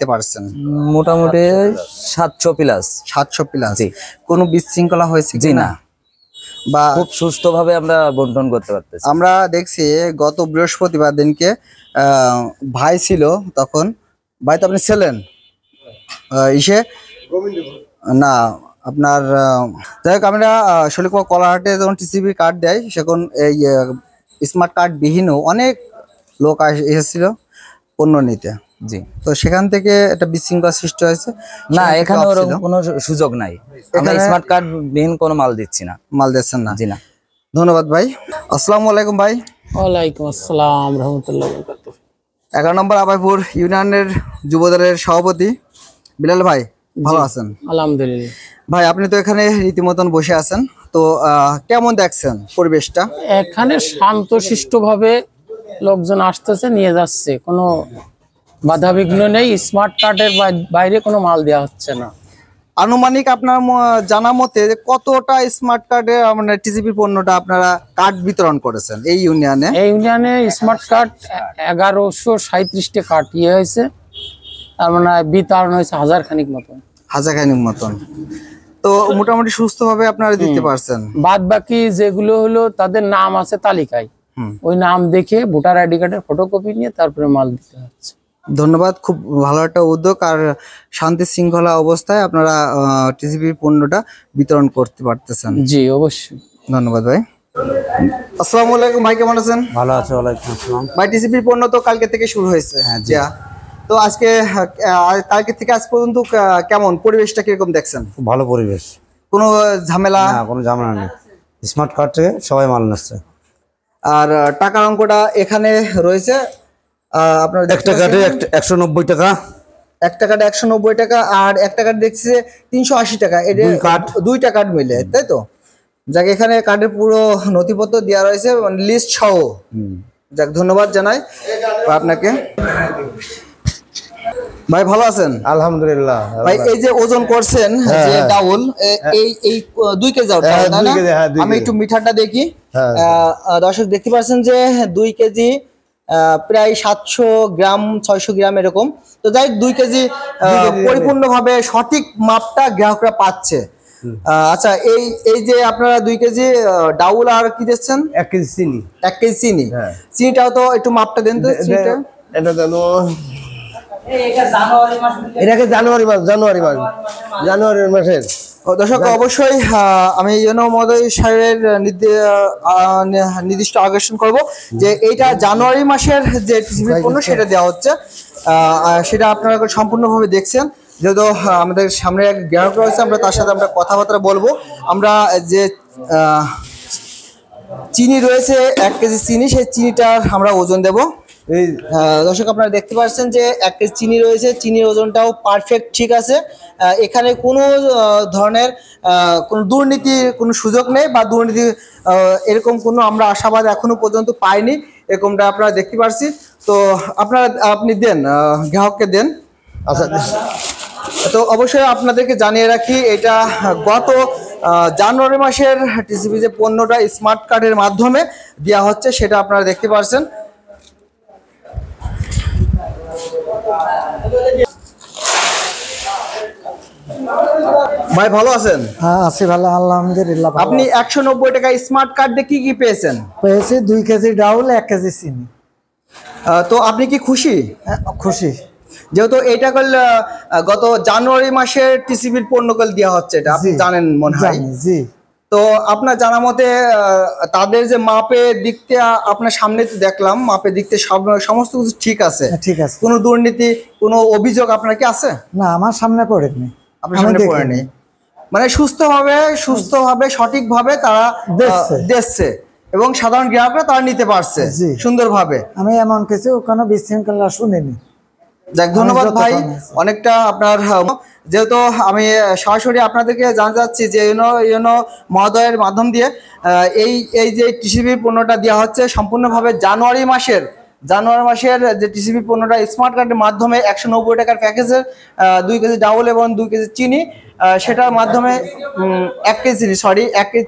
দিতে পারছেন? মোটামুটি 700 প্লাস। 700 প্লাস। জি। কোনো বিশৃঙ্খলা হয়েছে জি কিনা? না, বা খুব সুস্থভাবে আমরা বন্টন করতে পারতেছি। আমরা দেখছি গত বৃহস্পতিবার দিনকে ভাই ছিল, তখন ভাই তো আপনি ছিলেন ইসে না আপনার যাই হোক, আমরা শৈলকুপা কলাহাটে যখন টিসিবি কার্ড দেয়, সেখন এই স্মার্ট কার্ড বিহীনও অনেক লোক এসেছিল পণ্য নিতে। জি। তো সেখান থেকে একটা বিশৃঙ্খলা সৃষ্টি হয়েছে। না, এখানে ওরকম কোনো সুযোগ নাই, আমরা স্মার্ট কার্ড বিহীন কোনো মাল দিচ্ছি না। মাল দিচ্ছেন না? জি না। ধন্যবাদ ভাই। আসসালামু আলাইকুম ভাই। ওয়ালাইকুম আসসালাম রহমতুল্লাহ বরকাতুহু। 11 নম্বর আবাইপুর ইউনিয়নের যুবদলের সভাপতি বিলাল ভাই, ভালো আছেন? আলহামদুলিল্লাহ ভাই, আপনি তো এখানে রীতিমতন বসে আছেন, তো কেমন দেখছেন পরিবেশটা? এখানে শান্তশিষ্টভাবে লোকজন আসতেছে, নিয়ে যাচ্ছে, কোনো বাধাবিঘ্ন নেই। স্মার্ট কার্ডের বাইরে কোনো মাল দেওয়া হচ্ছে না। আনুমানিক আপনার জানা মতে যে কতটা স্মার্ট কার্ডে মানে টিসিবি পণ্যটা আপনারা কার্ড বিতরণ করেছেন এই ইউনিয়নে? এই ইউনিয়নে স্মার্ট কার্ড 1137টা কার্ড হয়েছে, তার মানে বিতরণ হয়েছে 1000 খানিক মতন। 1000 খানিক মতন। তো মোটামুটি সুস্থভাবে আপনারা দিতে পারছেন। বাদ বাকি যেগুলো হলো তাদের নাম আছে তালিকায়, ওই নাম দেখে ভোটার আইডি কার্ডের ফটোকপি নিয়ে তারপরে মাল দিতে হচ্ছে। ধন্যবাদ, খুব ভালো একটা উদ্যোগ। আর শান্তি শৃঙ্খলা অবস্থায় আপনারা টিসিবি পণ্যটা বিতরণ করতে পারতেছেন। জি অবশ্যই। ধন্যবাদ ভাই। আসসালামু আলাইকুম ভাই, কেমন আছেন? ভালো আছে। ওয়ালাইকুম আসসালাম। ভাই, টিসিবি পণ্য তো কালকে থেকে শুরু হয়েছে। তো আজকে কালকে থেকে আজ পর্যন্ত কেমন পরিবেশটা কিরকম দেখছেন? খুব ভালো পরিবেশ, কোনো ঝামেলা? না কোনো ঝামেলা নেই। স্মার্ট কার্ড থেকে সবাই মাল নিচ্ছে। আর টাকার অঙ্কটা এখানে রয়েছে আপনার একটা কার্ডে 190 টাকা, একটা কার্ডে 190 টাকা, আর একটা কার্ড দেখছি যে 380 টাকা। এটা দুইটা কার্ড মিলে, তাই তো? যাক, এখানে কার্ডের পুরো নথিপত্র দেওয়া রয়েছে, লিস্ট সহ। যাক, ধন্যবাদ জানাই আপনাকে। ভাই, ভালো আছেন? আলহামদুলিল্লাহ। ভাই, এই যে ওজন করছেন যে ডাউল, এই 2 কেজি আমি একটু মিঠাটা দেখি। দর্শক দেখতে পাচ্ছেন যে 2 কেজি প্রায় 700 গ্রাম 600 গ্রাম এরকম। তো যাই 2 কেজি পরিপূর্ণভাবে সঠিক মাপটা গ্রাহকরা পাচ্ছে। আচ্ছা, এই যে আপনারা 2 কেজি ডাউল আর কি দিচ্ছেন? 1 কেজি চিনি। 1 কেজি চিনি। চিনিটাও তো একটু মাপটা দেন তো। চিনিটা এটা জানো, এটাকে জানুয়ারি মাসের। দর্শক, অবশ্যই আমি মহোদয় সাহেবের নির্দিষ্ট আকর্ষণ করব যে এইটা জানুয়ারি মাসের যে টিসিবি পণ্য সেটা দেওয়া হচ্ছে। সেটা আপনারা সম্পূর্ণভাবে দেখছেন। যেহেতু আমাদের সামনে এক গ্রাহক রয়েছে, আমরা তার সাথে আমরা কথাবার্তা বলবো। আমরা যে চিনি রয়েছে 1 কেজি চিনি, সেই চিনিটার আমরা ওজন দেব। দর্শক, আপনারা দেখতে পাচ্ছেন যে 1 কেজি চিনি রয়েছে, চিনির ওজনটাও পারফেক্ট ঠিক আছে। এখানে কোনো ধরনের কোনো দুর্নীতির কোনো সুযোগ নেই, বা দুর্নীতি এরকম কোনো আমরা আশাবাদ এখনো পর্যন্ত পাইনি, এরকমটা আপনারা দেখতে পাচ্ছি। তো আপনি দেন, গ্রাহককে দেন। আচ্ছা, তো অবশ্যই আপনাদেরকে জানিয়ে রাখি, এটা গত জানুয়ারি মাসের টিসিবি যে পণ্যটা স্মার্ট কার্ডের মাধ্যমে দেওয়া হচ্ছে, সেটা আপনারা দেখতে পাচ্ছেন। ভাই, ভালো আছেন? হ্যাঁ আছি, ভালো আলহামদুলিল্লাহ। আপনি 190 টাকা স্মার্ট কার্ড দিয়ে কি পেয়েছেন? পেয়েছি 2 কেজি ডাউল, 1 কেজি চিনি। তো আপনি কি খুশি? খুশি, যেহেতু এটা গত জানুয়ারি মাসের টিসিবির পণ্যকল দেওয়া হচ্ছে, এটা আপনি জানেন মনে হয়। জি। তো আপনার জানা মতে তাদের যে মাপের দিক থেকে আপনার সামনে তো দেখলাম, মাপের দিক থেকে সমস্ত কিছু ঠিক আছে? ঠিক আছে। কোনো দুর্নীতি, কোনো অভিযোগ আপনার কি আছে? না, আমার সামনে পড়েনি। আপনার সামনে পড়েনি, মানে সুস্থভাবে সঠিকভাবে তারা দেখছে, এবং সাধারণ গ্রাহকরা তারা নিতে পারছে সুন্দরভাবে। আমি এমন কিছু কোনো বিশৃঙ্খলা শুনিনি। যাক, ধন্যবাদ ভাই। অনেকটা আপনার, যেহেতু আমি সরাসরি আপনাদেরকে জানতে চাচ্ছি যে ইউনো মহোদয়ের মাধ্যম দিয়ে এই যে টিসিবি পণ্যটা দেওয়া হচ্ছে সম্পূর্ণভাবে জানুয়ারি মাসের যে টিসিবি পণ্যটা স্মার্ট কার্ডের মাধ্যমে 190 টাকার প্যাকেজের 2 কেজি ডাউল এবং 2 কেজি চিনি, সেটার মাধ্যমে 1 কেজি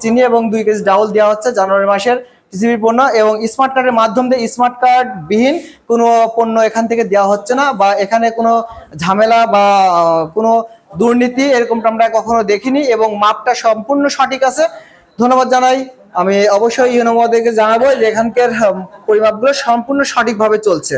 চিনি এবং 2 কেজি ডাউল দেওয়া হচ্ছে জানুয়ারি মাসের টিসিবি পণ্য এবং স্মার্ট কার্ডের মাধ্যম দিয়ে স্মার্ট কার্ড বিহীন কোনো পণ্য এখান থেকে দেওয়া হচ্ছে না, বা এখানে কোনো ঝামেলা বা কোনো দুর্নীতি এরকমটা আমরা কখনো দেখিনি, এবং মাপটা সম্পূর্ণ সঠিক আছে। ধন্যবাদ জানাই। আমি অবশ্যই ইউনো মহোদয়কে জানাবো যে এখানকার পরিমাপগুলো সম্পূর্ণ সঠিকভাবে চলছে।